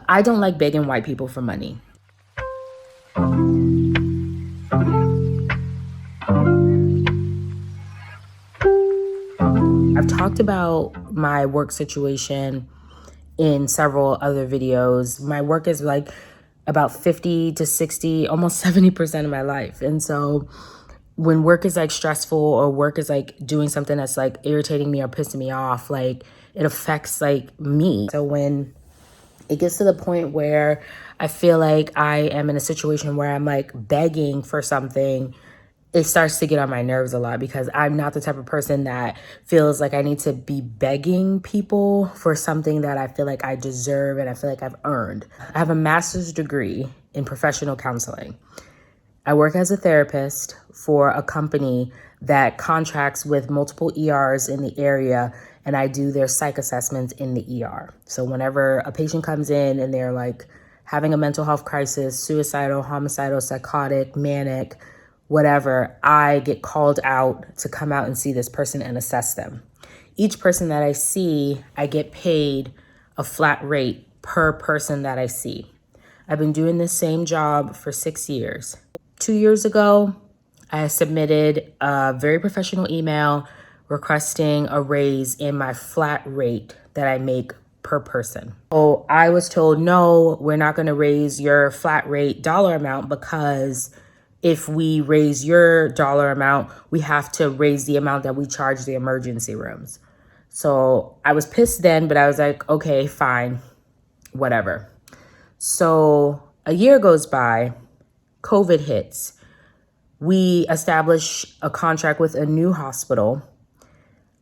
I don't like begging white people for money. I've talked about my work situation in several other videos. My work is like about 50 to 60, almost 70% of my life. And so when work is like stressful or work is like doing something that's like irritating me or pissing me off, like it affects like me. So when it gets to the point where I feel like I am in a situation where I'm like begging for something, it starts to get on my nerves a lot because I'm not the type of person that feels like I need to be begging people for something that I feel like I deserve and I feel like I've earned. I have a master's degree in professional counseling. I work as a therapist for a company that contracts with multiple ERs in the area, and I do their psych assessments in the ER. So whenever a patient comes in and they're like having a mental health crisis, suicidal, homicidal, psychotic, manic, whatever, I get called out to come out and see this person and assess them. Each person that I see, I get paid a flat rate per person that I see. I've been doing this same job for 6 years. 2 years ago, I submitted a very professional email requesting a raise in my flat rate that I make per person. So I was told, no, we're not going to raise your flat rate dollar amount because if we raise your dollar amount, we have to raise the amount that we charge the emergency rooms. So I was pissed then, but I was like, okay, fine, whatever. So a year goes by, COVID hits. We establish a contract with a new hospital.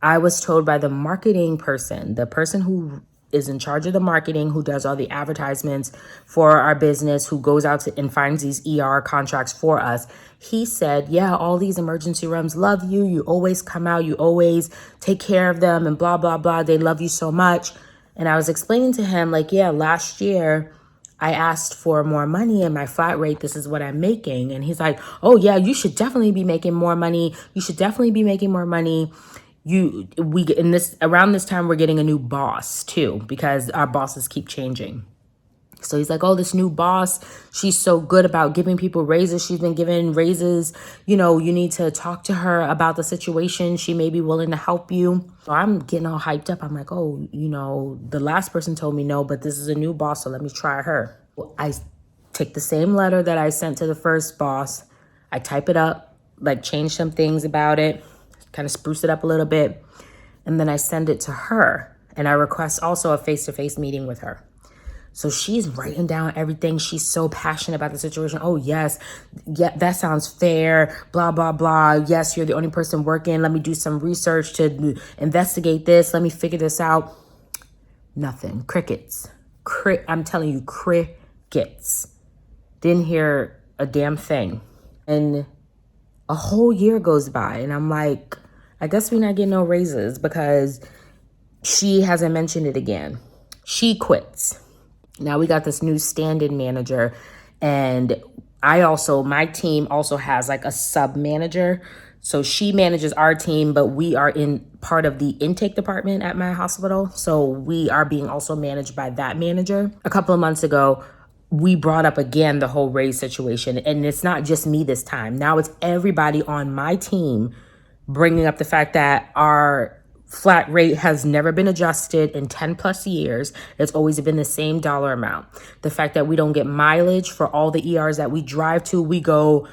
I was told by the marketing person, the person who is in charge of the marketing, who does all the advertisements for our business, who goes out and finds these ER contracts for us. He said, yeah, all these emergency rooms love you. You always come out. You always take care of them and blah, blah, blah. They love you so much. And I was explaining to him like, yeah, last year I asked for more money and my flat rate, this is what I'm making. And he's like, oh yeah, you should definitely be making more money. You should definitely be making more money. Around this time, we're getting a new boss too, because our bosses keep changing. So he's like, oh, this new boss, she's so good about giving people raises. She's been giving raises. You need to talk to her about the situation. She may be willing to help you. So I'm getting all hyped up. I'm like, oh, the last person told me no, but this is a new boss, so let me try her. Well, I take the same letter that I sent to the first boss. I type it up, like change some things about it, kind of spruce it up a little bit. And then I send it to her. And I request also a face-to-face meeting with her. So she's writing down everything. She's so passionate about the situation. Oh, yes. Yeah, that sounds fair. Blah, blah, blah. Yes, you're the only person working. Let me do some research to investigate this. Let me figure this out. Nothing. Crickets. I'm telling you, crickets. Didn't hear a damn thing. And a whole year goes by. And I'm like, I guess we're not getting no raises because she hasn't mentioned it again. She quits. Now we got this new stand-in manager, and my team also has like a sub manager. So she manages our team, but we are in part of the intake department at my hospital. So we are being also managed by that manager. A couple of months ago, we brought up again the whole raise situation, and it's not just me this time. Now it's everybody on my team bringing up the fact that our flat rate has never been adjusted in 10 plus years. It's always been the same dollar amount. The fact that we don't get mileage for all the ERs that we drive to, we go,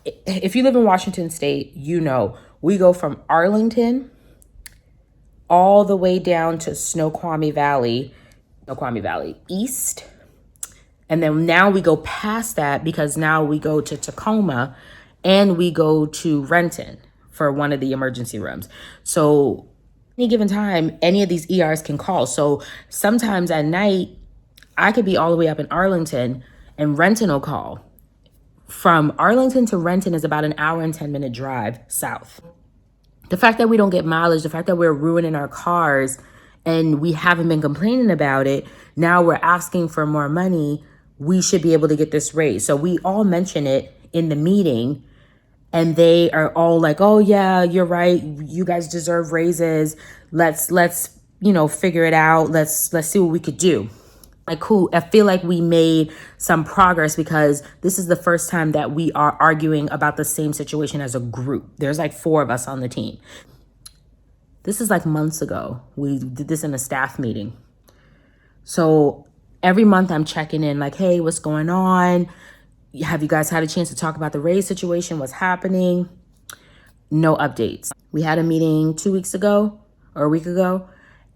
if you live in Washington State, we go from Arlington all the way down to Snoqualmie Valley East. And then now we go past that because now we go to Tacoma and we go to Renton for one of the emergency rooms. So any given time, any of these ERs can call. So sometimes at night, I could be all the way up in Arlington and Renton will call. From Arlington to Renton is about an hour and 10-minute drive south. The fact that we don't get mileage, the fact that we're ruining our cars and we haven't been complaining about it, now we're asking for more money, we should be able to get this raise. So we all mention it in the meeting. And they are all like, oh, yeah, you're right. You guys deserve raises. Let's figure it out. Let's see what we could do. Like, cool, I feel like we made some progress because this is the first time that we are arguing about the same situation as a group. There's like 4 of us on the team. This is like months ago. We did this in a staff meeting. So every month I'm checking in like, hey, what's going on? Have you guys had a chance to talk about the raise situation? What's happening? No updates. We had a meeting 2 weeks ago or a week ago,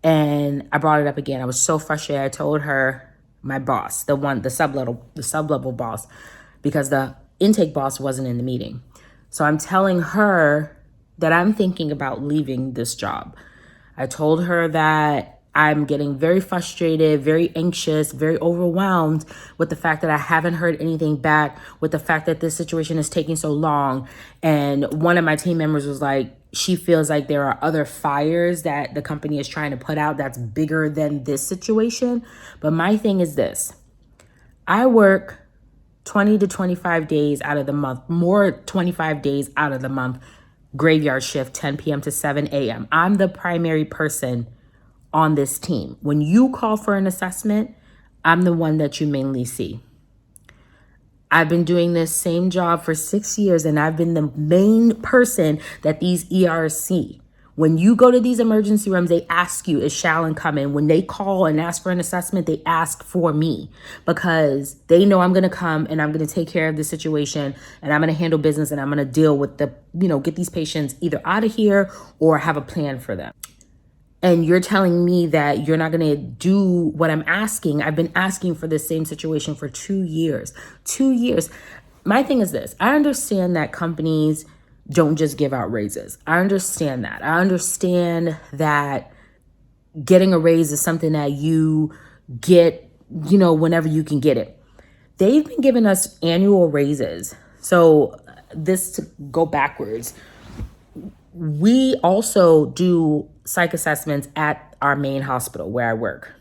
and I brought it up again. I was so frustrated. I told her, my boss, the sub-level boss, because the intake boss wasn't in the meeting. So I'm telling her that I'm thinking about leaving this job. I told her that I'm getting very frustrated, very anxious, very overwhelmed with the fact that I haven't heard anything back, with the fact that this situation is taking so long. And one of my team members was like, she feels like there are other fires that the company is trying to put out that's bigger than this situation. But my thing is this: I work 20 to 25 days out of the month, more 25 days out of the month, graveyard shift, 10 p.m. to 7 a.m. I'm the primary person on this team. When you call for an assessment, I'm the one that you mainly see. I've been doing this same job for 6 years, and I've been the main person that these ERs see. When you go to these emergency rooms, they ask you, is Shallon coming? When they call and ask for an assessment, they ask for me because they know I'm going to come and I'm going to take care of the situation and I'm going to handle business and I'm going to deal with get these patients either out of here or have a plan for them. And you're telling me that you're not going to do what I'm asking. I've been asking for this same situation for 2 years. 2 years. My thing is this: I understand that companies don't just give out raises. I understand that. I understand that getting a raise is something that you get, whenever you can get it. They've been giving us annual raises. So this, to go backwards, we also do psych assessments at our main hospital where I work.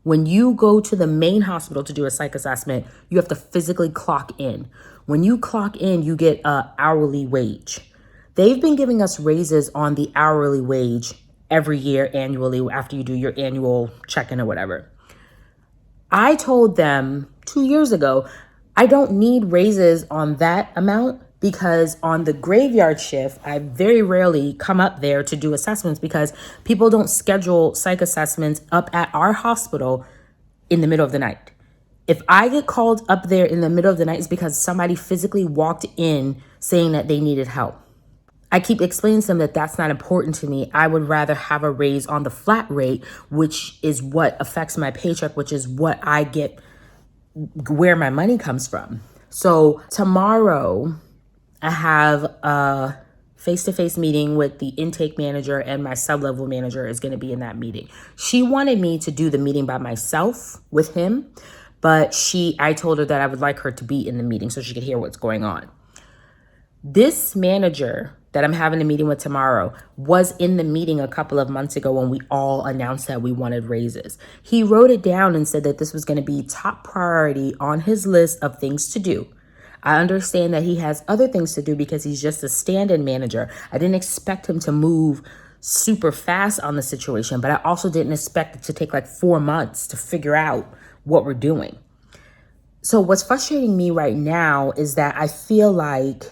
When you go to the main hospital to do a psych assessment, you have to physically clock in. When you clock in, you get an hourly wage. They've been giving us raises on the hourly wage every year annually after you do your annual check-in or whatever. I told them 2 years ago, I don't need raises on that amount because on the graveyard shift, I very rarely come up there to do assessments because people don't schedule psych assessments up at our hospital in the middle of the night. If I get called up there in the middle of the night, it's because somebody physically walked in saying that they needed help. I keep explaining to them that that's not important to me. I would rather have a raise on the flat rate, which is what affects my paycheck, which is what I get, where my money comes from. So tomorrow I have a face-to-face meeting with the intake manager, and my sub-level manager is going to be in that meeting. She wanted me to do the meeting by myself with him, but I told her that I would like her to be in the meeting so she could hear what's going on. This manager that I'm having a meeting with tomorrow was in the meeting a couple of months ago when we all announced that we wanted raises. He wrote it down and said that this was going to be top priority on his list of things to do. I understand that he has other things to do because he's just a stand-in manager. I didn't expect him to move super fast on the situation, but I also didn't expect it to take like 4 months to figure out what we're doing. So what's frustrating me right now is that I feel like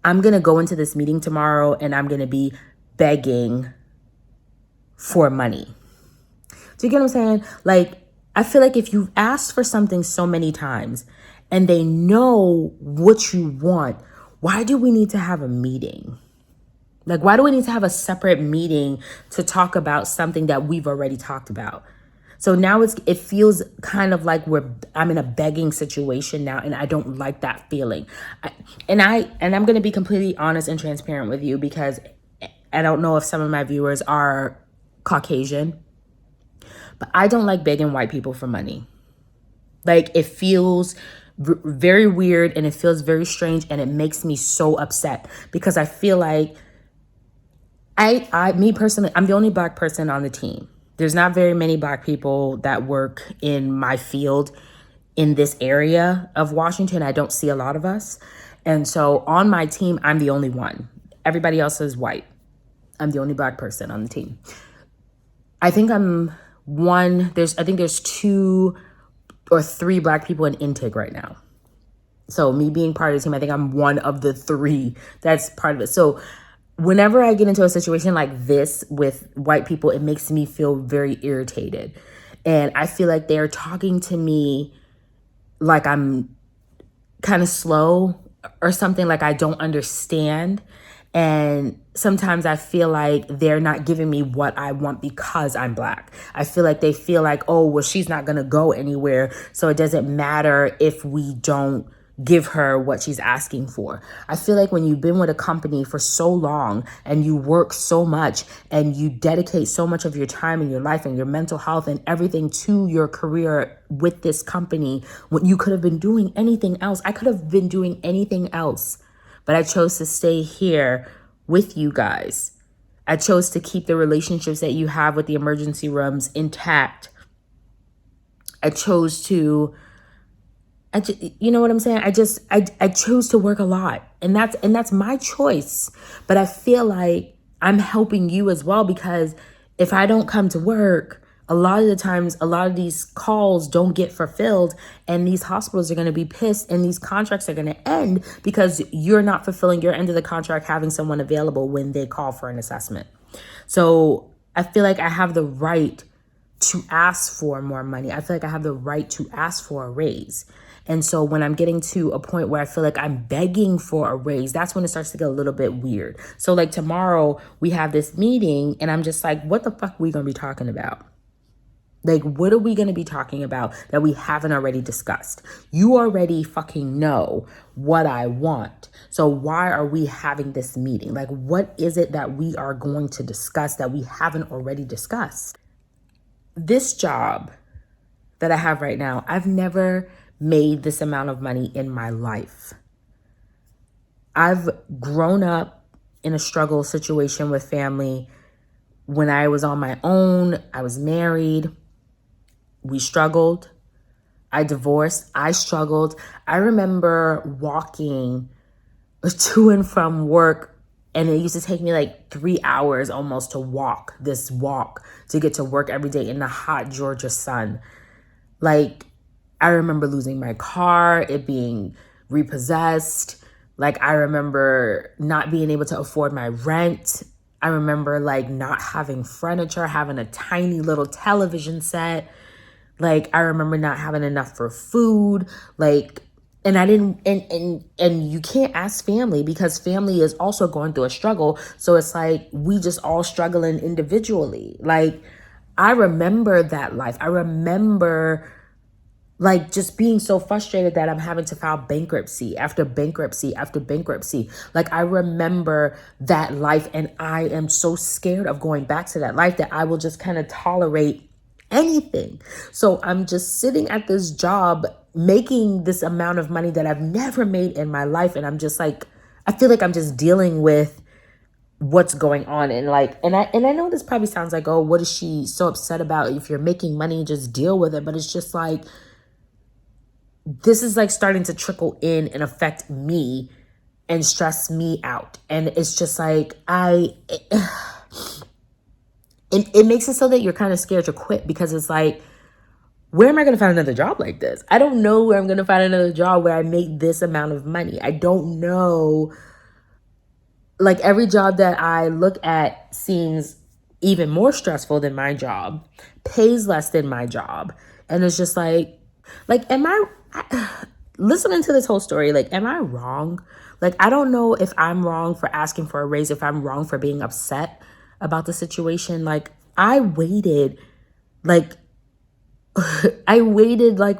I'm going to go into this meeting tomorrow and I'm going to be begging for money. Do you get what I'm saying? Like, I feel like if you've asked for something so many times and they know what you want, why do we need to have a meeting? Like, why do we need to have a separate meeting to talk about something that we've already talked about? So now it feels kind of like I'm in a begging situation now, and I don't like that feeling. I'm going to be completely honest and transparent with you because I don't know if some of my viewers are Caucasian, but I don't like begging white people for money. Like, it feels very weird and it feels very strange, and it makes me so upset because I feel like me personally, I'm the only Black person on the team. There's not very many Black people that work in my field in this area of Washington. I don't see a lot of us. And so on my team, I'm the only one. Everybody else is white. I'm the only Black person on the team. I think I'm I think there's 2 or 3 Black people in intake right now. So me being part of the team, I think I'm one of the 3 that's part of it. So whenever I get into a situation like this with white people, it makes me feel very irritated. And I feel like they're talking to me like I'm kind of slow or something, like I don't understand. And sometimes I feel like they're not giving me what I want because I'm Black. I feel like they feel like, oh, well, she's not going to go anywhere, so it doesn't matter if we don't give her what she's asking for. I feel like when you've been with a company for so long and you work so much and you dedicate so much of your time and your life and your mental health and everything to your career with this company, when you could have been doing anything else. I could have been doing anything else, but I chose to stay here with you guys. I chose to keep the relationships that you have with the emergency rooms intact. I chose to you know what I'm saying? I chose to work a lot, and that's my choice. But I feel like I'm helping you as well, because if I don't come to work, a lot of the times, a lot of these calls don't get fulfilled, and these hospitals are going to be pissed, and these contracts are going to end because you're not fulfilling your end of the contract, having someone available when they call for an assessment. So I feel like I have the right to ask for more money. I feel like I have the right to ask for a raise. And so when I'm getting to a point where I feel like I'm begging for a raise, that's when it starts to get a little bit weird. So like tomorrow we have this meeting and I'm just like, what the fuck are we going to be talking about? Like, what are we going to be talking about that we haven't already discussed? You already fucking know what I want. So why are we having this meeting? Like, what is it that we are going to discuss that we haven't already discussed? This job that I have right now, I've never made this amount of money in my life. I've grown up in a struggle situation with family. When I was on my own, I was married. We struggled. I divorced. I struggled. I remember walking to and from work, and it used to take me like 3 hours almost to walk to get to work every day in the hot Georgia sun. Like, I remember losing my car, it being repossessed. Like, I remember not being able to afford my rent. I remember like not having furniture, having a tiny little television set. Like, I remember not having enough for food. Like, and I didn't, and you can't ask family because family is also going through a struggle. So it's like, we just all struggling individually. Like, I remember that life. I remember like just being so frustrated that I'm having to file bankruptcy after bankruptcy after bankruptcy. Like, I remember that life, and I am so scared of going back to that life that I will just kind of tolerate anything. So I'm just sitting at this job making this amount of money that I've never made in my life. And I'm just like, I feel like I'm just dealing with what's going on. And like, and I know this probably sounds like, oh, what is she so upset about? If you're making money, just deal with it. But it's just like, this is like starting to trickle in and affect me and stress me out. And it's just like, it makes it so that you're kind of scared to quit, because it's like, where am I going to find another job like this? I don't know where I'm going to find another job where I make this amount of money. I don't know. Like, every job that I look at seems even more stressful than my job, pays less than my job. And it's just like, am I listening to this whole story, like, am I wrong? Like, I don't know if I'm wrong for asking for a raise, if I'm wrong for being upset about the situation. Like, I waited like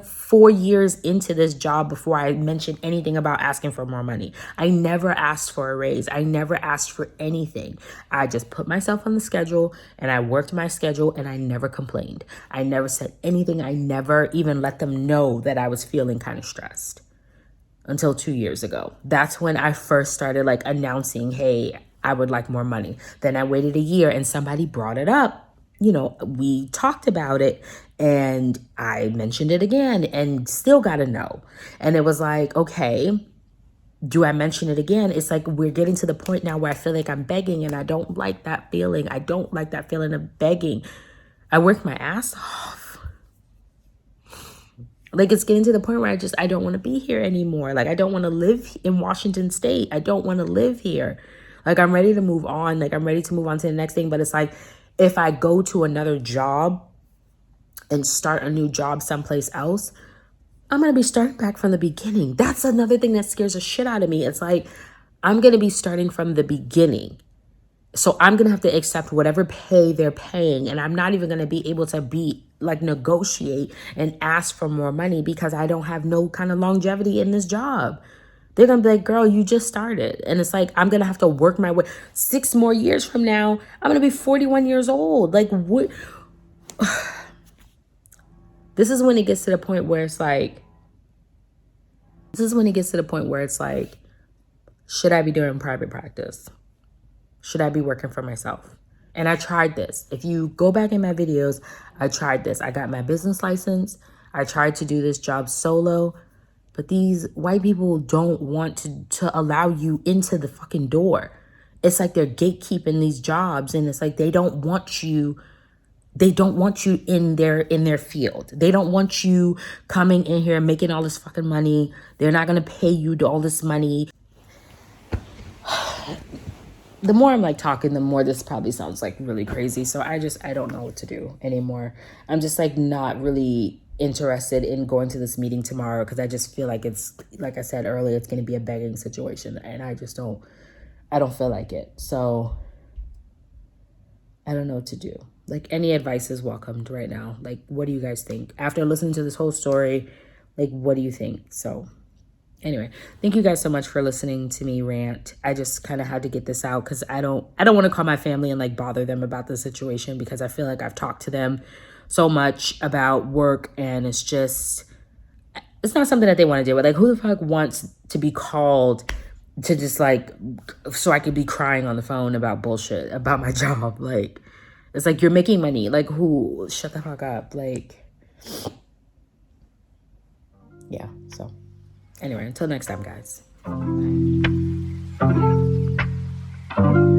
4 years into this job before I mentioned anything about asking for more money. I never asked for a raise. I never asked for anything. I just put myself on the schedule and I worked my schedule, and I never complained. I never said anything. I never even let them know that I was feeling kind of stressed until 2 years ago. That's when I first started like announcing, hey, I would like more money. Then I waited a year and somebody brought it up. You know, we talked about it and I mentioned it again and still got a no. And it was like, okay, do I mention it again? It's like, we're getting to the point now where I feel like I'm begging, and I don't like that feeling. I don't like that feeling of begging. I work my ass off. Like, it's getting to the point where I don't want to be here anymore. Like, I don't want to live in Washington State. I don't want to live here. Like, I'm ready to move on. Like, I'm ready to move on to the next thing. But it's like, if I go to another job and start a new job someplace else, I'm going to be starting back from the beginning. That's another thing that scares the shit out of me. It's like, I'm going to be starting from the beginning. So I'm going to have to accept whatever pay they're paying. And I'm not even going to be able to negotiate and ask for more money because I don't have no kind of longevity in this job. They're going to be like, girl, you just started. And it's like, I'm going to have to work my way. 6 more years from now, I'm going to be 41 years old. Like, what? This is when it gets to the point where it's like, should I be doing private practice? Should I be working for myself? And I tried this. If you go back in my videos, I tried this. I got my business license. I tried to do this job solo. But these white people don't want to allow you into the fucking door. It's like they're gatekeeping these jobs. And it's like they don't want you in their field. They don't want you coming in here making all this fucking money. They're not going to pay you all this money. The more I'm like talking, the more this probably sounds like really crazy. So I don't know what to do anymore. I'm just like not really interested in going to this meeting tomorrow because I just feel like it's, like I said earlier, it's going to be a begging situation. And I don't feel like it. So I don't know what to do. Like, any advice is welcomed right now. Like, what do you guys think? After listening to this whole story, like, what do you think? So anyway, thank you guys so much for listening to me rant. I just kind of had to get this out because I don't want to call my family and like bother them about the situation because I feel like I've talked to them so much about work and it's not something that they want to deal with. Like, who the fuck wants to be called to just like, so I could be crying on the phone about bullshit about my job? Like, it's like, you're making money. Like, who? Shut the fuck up. Like, yeah, so. Anyway, until next time, guys. Bye.